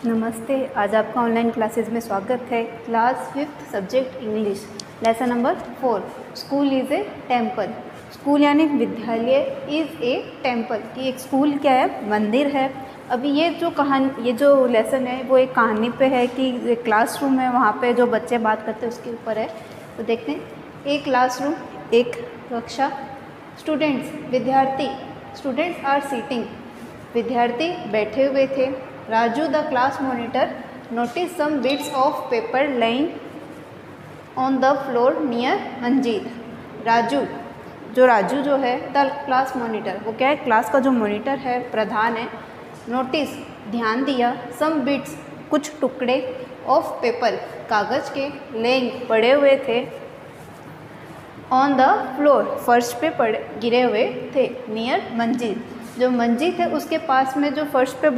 नमस्ते। आज आपका ऑनलाइन क्लासेस में स्वागत है। Class 5th subject English, lesson number 4। School is a temple. School यानी विद्यालय, इज़ ए टेम्पल कि एक स्कूल क्या है, मंदिर है। अभी ये जो लेसन है वो एक कहानी पे है कि एक क्लासरूम है, वहाँ पे जो बच्चे बात करते हैं उसके ऊपर है। तो देखते हैं। एक क्लासरूम, एक कक्षा, स्टूडेंट्स विद्यार्थी, स्टूडेंट्स आर सीटिंग, विद्यार्थी बैठे हुए थे। Raju the class monitor notice some bits of paper lying on the floor near Manjeet. Raju जो है द क्लास मॉनिटर, वो क्या है, क्लास का जो मॉनिटर है, प्रधान है। नोटिस ध्यान दिया, सम बिट्स कुछ टुकड़े, ऑफ पेपर कागज के, लेइंग पड़े हुए थे, ऑन द फ्लोर फर्श पे गिरे हुए थे, नियर मंजीत जो मंजीत है उसके पास में जो फर्श पे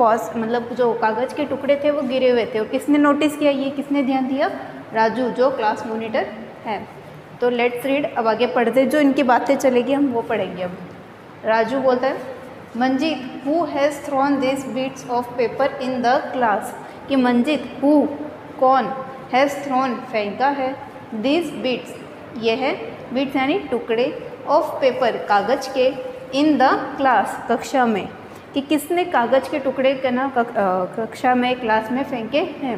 जो कागज़ के टुकड़े थे वो गिरे हुए थे। और किसने नोटिस किया, ये किसने ध्यान दिया, राजू जो क्लास मॉनिटर है। तो लेट्स रीड, अब आगे पढ़ते, जो इनकी बातें चलेगी हम वो पढ़ेंगे। अब राजू बोलता है, Manjeet who has thrown this bits of paper in the class, कि मंजीत हु कौन, हैज़ थ्रोन फेंका है, दिस बीट्स ये है, बीट्स यानी टुकड़े, ऑफ पेपर कागज़ के, इन द क्लास कक्षा में, कि किसने कागज़ के टुकड़े करना कक्षा में, क्लास में फेंके हैं।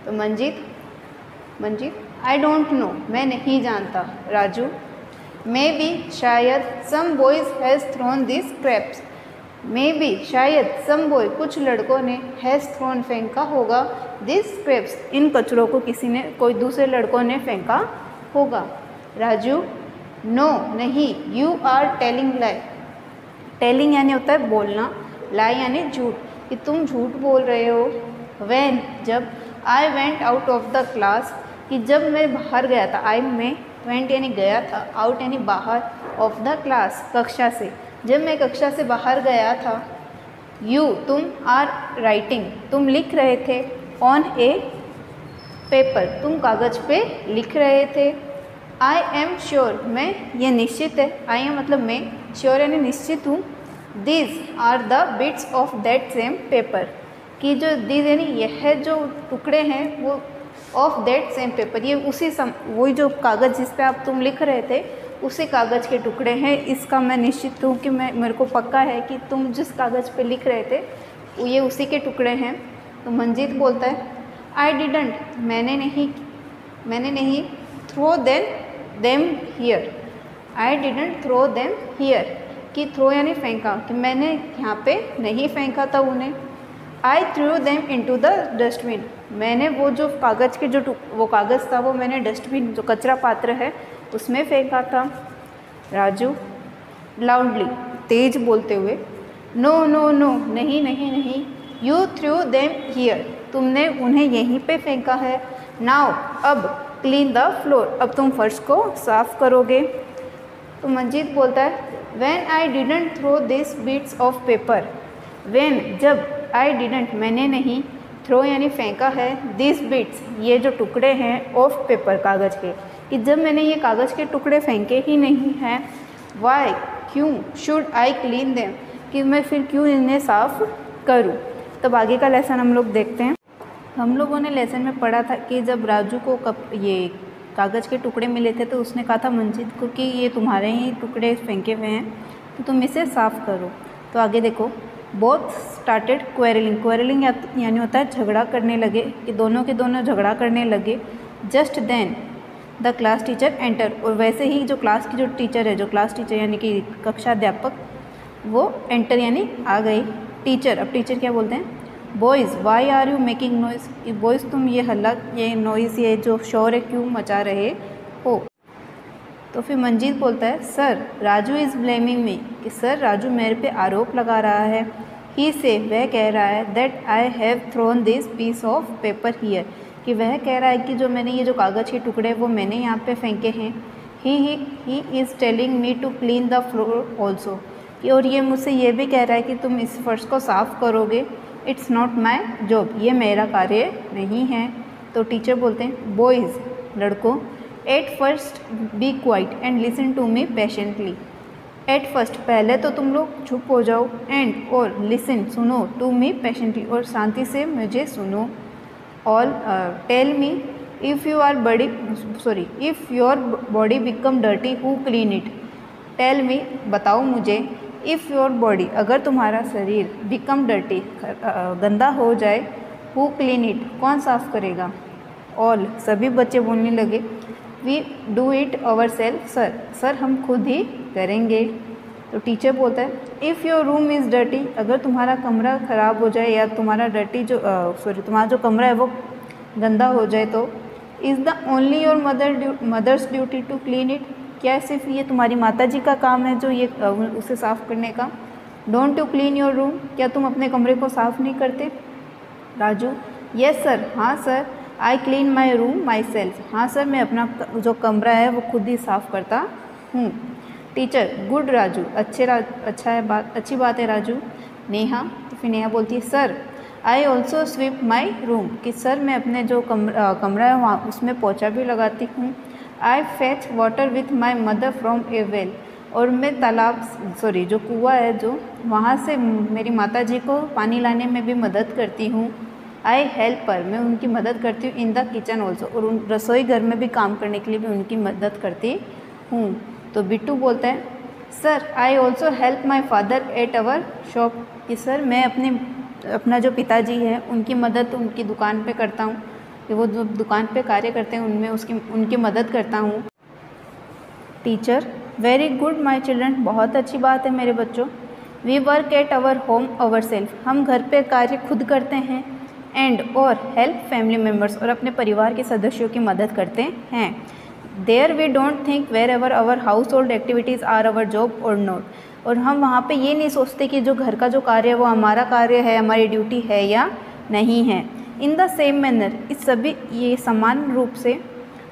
तो मंजीत आई डोंट नो, मैं नहीं जानता। राजू मे बी शायद, some boys has thrown this scraps, may be शायद, सम बॉय कुछ लड़कों ने, हैज़ थ्रोन फेंका होगा, दिस स्क्रैप्स इन कचरों को किसी ने, कोई दूसरे लड़कों ने फेंका होगा। राजू नो नहीं, you are telling lie, telling यानी होता है बोलना, लाई यानी झूठ, कि तुम झूठ बोल रहे हो। व्हेन जब, I went out of the class, कि जब मैं बाहर गया था, आई में, वेंट यानी गया था, आउट यानी बाहर, ऑफ द क्लास कक्षा से, जब मैं कक्षा से बाहर गया था। यू तुम, आर राइटिंग तुम लिख रहे थे, ऑन ए पेपर तुम कागज़ पे लिख रहे थे। आई एम श्योर मैं, ये निश्चित है, आई एम मतलब मैं, श्योर यानी निश्चित हूँ। These are the bits of that same paper, कि जो दीज यानी यह जो टुकड़े हैं वो, ऑफ दैट सेम पेपर ये वही जो कागज़ जिस पे तुम लिख रहे थे उसी कागज़ के टुकड़े हैं। इसका मैं निश्चित हूँ कि मेरे को पक्का है कि तुम जिस कागज़ पे लिख रहे थे ये उसी के टुकड़े हैं। तो मंजीत बोलता है, आई डिडंट मैंने नहीं, throw them here, I didn't throw them here, कि थ्रो यानी फेंका, कि मैंने यहाँ पे नहीं फेंका था उन्हें। I threw them into the dustbin, मैंने वो जो कागज़ के वो कागज़ था वो मैंने डस्टबिन जो कचरा पात्र है उसमें फेंका था। राजू लाउडली तेज बोलते हुए, नो नो नो नहीं, यू थ्रू देम हियर तुमने उन्हें यहीं पे फेंका है। नाउ अब, क्लीन द फ्लोर अब तुम फर्श को साफ करोगे। तो मंजीत बोलता है, when I didn't throw this bits of paper, when जब, आई डिडंट मैंने नहीं, थ्रो यानी फेंका है, दिस बीट्स ये जो टुकड़े हैं, ऑफ पेपर कागज़ के, कि जब मैंने ये कागज़ के टुकड़े फेंके ही नहीं हैं। वाई क्यों, शुड आई क्लीन देम कि मैं फिर क्यों इन्हें साफ़ करूँ। तब आगे का लेसन हम लोग देखते हैं। हम लोगों ने लेसन में पढ़ा था कि जब राजू को ये कागज़ के टुकड़े मिले थे तो उसने कहा था मंजीत को कि ये तुम्हारे ही टुकड़े फेंके हुए हैं तो तुम इसे साफ़ करो। तो आगे देखो, बोथ स्टार्टेड क्वेरलिंग यानी होता है झगड़ा करने लगे, कि दोनों के दोनों झगड़ा करने लगे। Just then the class teacher enter, और वैसे ही जो क्लास की जो टीचर है, जो क्लास टीचर यानी कि कक्षा अध्यापक, वो एंटर यानी आ गई। टीचर, अब टीचर क्या बोलते हैं, boys why are you making noise, कि बॉयज़ तुम ये हल्ला, ये नॉइज़, ये जो शोर है क्यों मचा रहे हो। तो फिर मंजीत बोलता है, sir Raju is blaming me, कि सर राजू मेरे पे आरोप लगा रहा है। ही से वह कह रहा है, that I have thrown this piece of paper here, कि वह कह रहा है कि जो मैंने ये जो कागज़ के टुकड़े वो मैंने यहाँ पे फेंके हैं। He is telling me to clean the floor also, कि और ये मुझसे ये भी कह रहा है कि तुम इस फर्श को साफ़ करोगे। इट्स नॉट माई जॉब, ये मेरा कार्य नहीं है। तो टीचर बोलते हैं, बॉयज़ लड़कों, at first be quiet and listen to me patiently, at first पहले तो तुम लोग चुप हो जाओ, एंड और लिसन सुनो, टू मी पेशेंटली और शांति से मुझे सुनो। All tell me if your body become dirty who clean it. Tell me बताओ मुझे, इफ़ योर बॉडी अगर तुम्हारा शरीर बिकम डर्टी गंदा हो जाए, हु क्लीन इट कौन साफ़ करेगा। ऑल सभी बच्चे बोलने लगे, we do it our self sir, sir हम खुद ही करेंगे। तो टीचर बोलता है, if your room is dirty अगर तुम्हारा कमरा ख़राब हो जाए या तुम्हारा तुम्हारा जो कमरा है वो गंदा हो जाए, तो is the only your mother's duty to clean it. क्या सिर्फ ये तुम्हारी माता जी का काम है जो ये उसे साफ़ करने का। Don't you clean your room क्या तुम अपने कमरे को साफ़ नहीं करते। राजू, यस सर, हाँ sir, I clean my room my self, हाँ सर मैं अपना जो कमरा है वो खुद ही साफ़ करता हूँ। टीचर, गुड राजू, अच्छी बात है राजू। नेहा, तो फिर नेहा बोलती है, sir I also sweep my room, कि सर मैं अपने जो कमरा है वहाँ उसमें पोछा भी लगाती हूँ। I fetch water with my mother from a well, और मैं जो कुआँ है जो वहाँ से मेरी माता जी को पानी लाने में भी मदद करती हूँ। आई हेल्प पर, मैं उनकी मदद करती हूँ। इन द किचन ऑल्सो, और उन रसोई घर में भी काम करने के लिए भी उनकी मदद करती हूँ। तो बिट्टू बोलता है, sir I also help my father at our shop, कि सर मैं अपना जो पिताजी है उनकी मदद उनकी दुकान पे करता हूँ, कि वो जो दुकान पे कार्य करते हैं उनमें उनकी मदद करता हूँ। Teacher, very good my children, बहुत अच्छी बात है मेरे बच्चों। We work at our home our self, हम घर पे कार्य खुद करते हैं। एंड और हेल्प फैमिली मेम्बर्स, और अपने परिवार के सदस्यों की मदद करते हैं। There we don't think wherever our household activities are our job or not, और हम वहाँ पे ये नहीं सोचते कि जो घर का जो कार्य है वो हमारा कार्य है, हमारी ड्यूटी है या नहीं है। इन द सेम मैनर, इस सभी ये समान रूप से,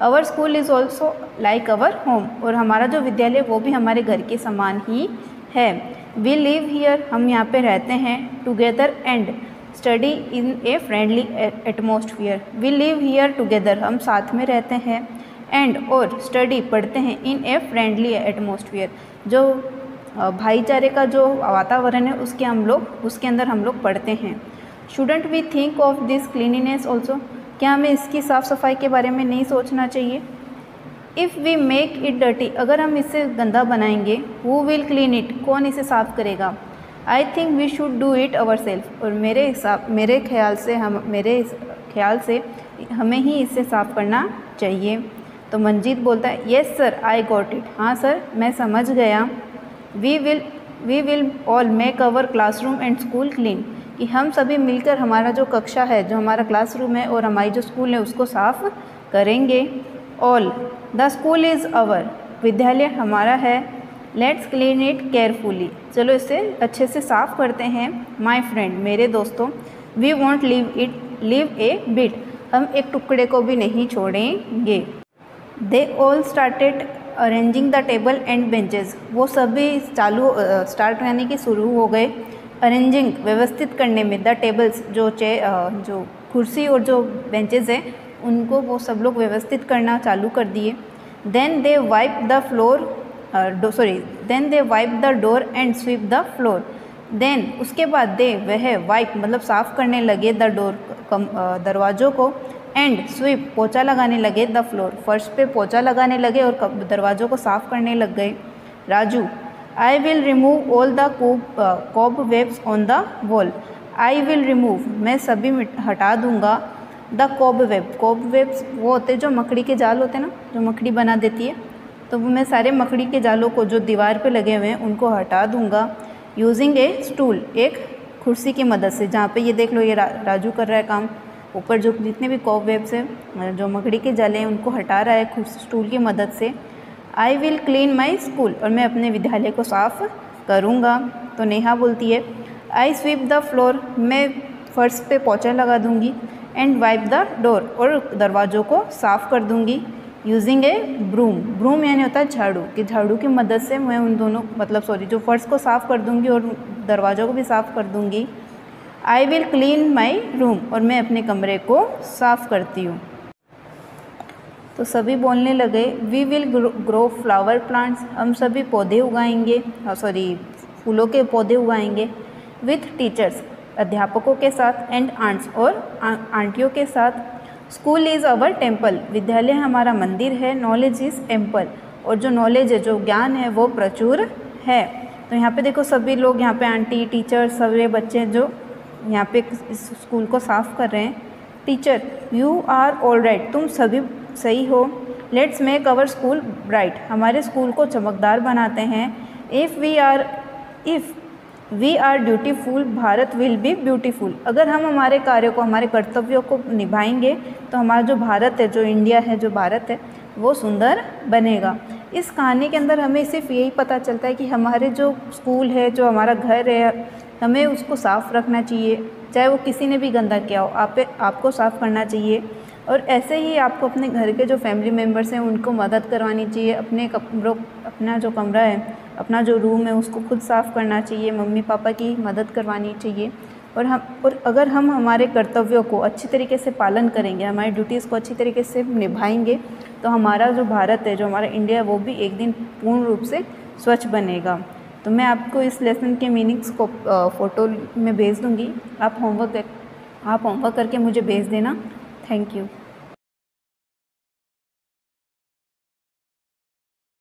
our school is also like our home, और हमारा जो विद्यालय वो भी हमारे घर के समान ही है। वी लिव हियर, हम यहाँ पे रहते हैं। Together and study in a friendly atmosphere, we live here together, हम साथ में रहते हैं। एंड और स्टडी पढ़ते हैं इन ए फ्रेंडली एटमोसफियर, जो भाईचारे का जो वातावरण है उसके अंदर हम लोग पढ़ते हैं। Shouldn't we think of this cleanliness also, क्या हमें इसकी साफ़ सफाई के बारे में नहीं सोचना चाहिए। If we make it dirty, अगर हम इसे गंदा बनाएंगे, हु विल क्लीन इट, कौन इसे साफ़ करेगा। I think we should do it our self, और मेरे ख्याल से हमें ही इसे साफ़ करना चाहिए। तो मंजीत बोलता है, yes sir I got it, हाँ सर मैं समझ गया। We will all make our classroom and school clean, कि हम सभी मिलकर हमारा जो कक्षा है, जो हमारा क्लासरूम है और हमारी जो स्कूल है उसको साफ़ करेंगे। All the school is our, विद्यालय हमारा है। लेट्स क्लीन इट केयरफुली, चलो इसे अच्छे से साफ़ करते हैं। माई फ्रेंड, मेरे दोस्तों, we won't leave a bit, हम एक टुकड़े को भी नहीं छोड़ेंगे। They all started arranging the table and benches, वो सभी स्टार्ट यानी कि शुरू हो गए अरेंजिंग व्यवस्थित करने में, द टेबल्स जो कुर्सी और जो बेंचेस हैं उनको वो सब लोग व्यवस्थित करना चालू कर दिए। Then they wipe the door and sweep the floor, then उसके बाद वह वाइप मतलब साफ़ करने लगे द डोर दरवाज़ों को, एंड स्वीप पोछा लगाने लगे द फ्लोर, फर्श पे पोछा लगाने लगे और दरवाज़ों को साफ़ करने लग गए। Raju, I will remove all the cobwebs on the wall, I will remove, मैं सभी हटा दूंगा। द कॉब वेब्स वो होते जो मकड़ी के जाल होते हैं ना, जो मकड़ी बना देती है, तो मैं सारे मकड़ी के जालों को जो दीवार पे लगे हुए हैं उनको हटा दूंगा। यूजिंग ए स्टूल, एक कुर्सी की मदद से, जहाँ पे ये देख लो ये राजू कर रहा है काम, ऊपर जो जितने भी कॉब वेब्स हैं जो मकड़ी के जाले हैं उनको हटा रहा है स्टूल की मदद से। I will clean my school, और मैं अपने विद्यालय को साफ़ करूँगा। तो नेहा बोलती है, आई स्वीप द फ्लोर, मैं फर्श पे पोछा लगा दूँगी। एंड वाइप द डोर, और दरवाज़ों को साफ़ कर दूँगी। यूजिंग ए ब्रूम यानी होता है झाड़ू, कि झाड़ू की मदद से मैं उन दोनों जो फर्श को साफ़ कर दूँगी और दरवाज़ों को भी साफ़ कर दूँगी। I will clean my room, और मैं अपने कमरे को साफ़ करती हूँ। तो सभी बोलने लगे we will grow flower plants, हम सभी पौधे उगाएंगे, फूलों के पौधे उगाएंगे। विथ टीचर्स, अध्यापकों के साथ, एंड आंट्स, और आंटियों के साथ। स्कूल इज़ अवर टेम्पल, विद्यालय हमारा मंदिर है। नॉलेज इज़ एम्पल, और जो नॉलेज है, जो ज्ञान है, वो प्रचुर है। तो यहाँ पे देखो सभी लोग, यहाँ पे आंटी, टीचर, सभी बच्चे जो यहाँ पे इस स्कूल को साफ़ कर रहे हैं। Teacher, you are all right, तुम सभी सही हो। Let's make our school bright, हमारे स्कूल को चमकदार बनाते हैं। If we are dutiful, Bharat will be beautiful, अगर हम हमारे कार्य को, हमारे कर्तव्यों को निभाएंगे तो हमारा जो भारत है, जो इंडिया है, जो भारत है, वो सुंदर बनेगा। इस कहानी के अंदर हमें सिर्फ यही पता चलता है कि हमारे जो स्कूल है, जो हमारा घर है, हमें उसको साफ़ रखना चाहिए, चाहे वो किसी ने भी गंदा किया हो, आपको साफ़ करना चाहिए। और ऐसे ही आपको अपने घर के जो फैमिली मेम्बर्स हैं उनको मदद करवानी चाहिए। अपना जो कमरा है, अपना जो रूम है, उसको खुद साफ़ करना चाहिए, मम्मी पापा की मदद करवानी चाहिए। और अगर हम हमारे कर्तव्यों को अच्छी तरीके से पालन करेंगे, हमारी ड्यूटीज़ को अच्छी तरीके से निभाएंगे, तो हमारा जो भारत है, जो हमारा इंडिया है, वो भी एक दिन पूर्ण रूप से स्वच्छ बनेगा। तो मैं आपको इस लेसन के मीनिंग्स को फ़ोटो में भेज दूँगी, आप होमवर्क करके मुझे भेज देना। Thank you.